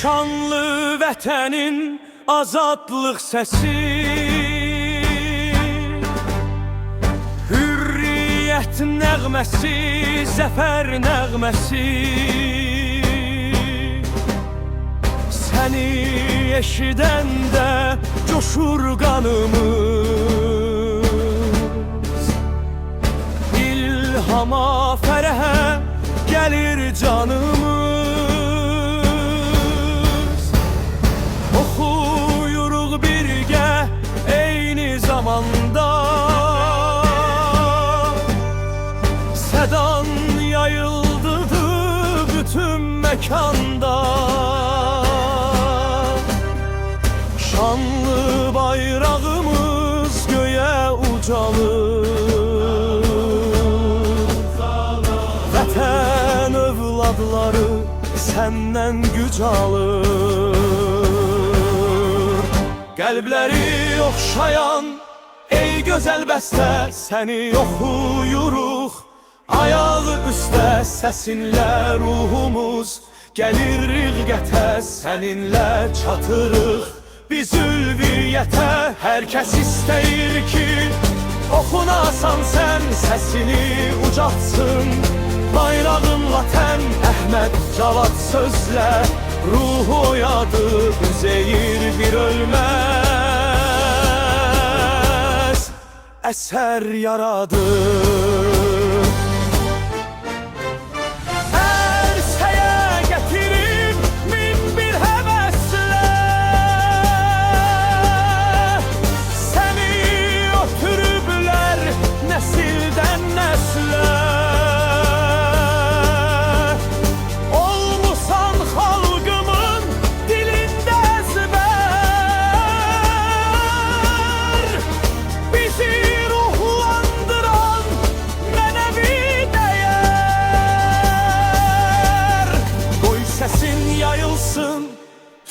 Şanlı vətənin azadlıq səsi, hürriyyət nəğməsi, zəfər nəğməsi. Səni eşidəndə coşur qanımız, İlhama, fərəhə gəlir canımız. Oxuyuruq birgə eyni zamanda, sədan yayıldıdır bütün məkanda. Şanlı bayrağımız göyə ucalır, vətən övladları səndən güc alır. Qəlbləri oxşayan ey gözəl bəstə, səni oxuyuruq ayağı üstə. Səsinlə ruhumuz gəlir ilqətə, səninlə çatırıq biz ülviyyətə. Hər kəs istəyir ki oxunasan sən, səsini ucatsın bayrağınla tən. Əhməd Cavad sözlə ruhu oyadır, Üzeyir bir ölməz əsər yaradır.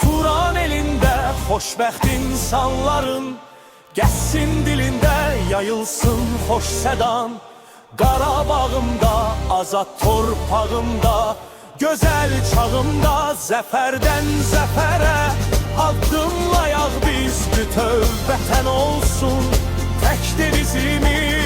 Turan elində xoşbəxt insanların, gəzsin dilində yayılsın xoş sədan. Qarabağımda, azad torpağımda, gözəl çağımda, zəfərdən zəfərə addımlayaq biz. Bütöv vətən olsun təkdir izimiz.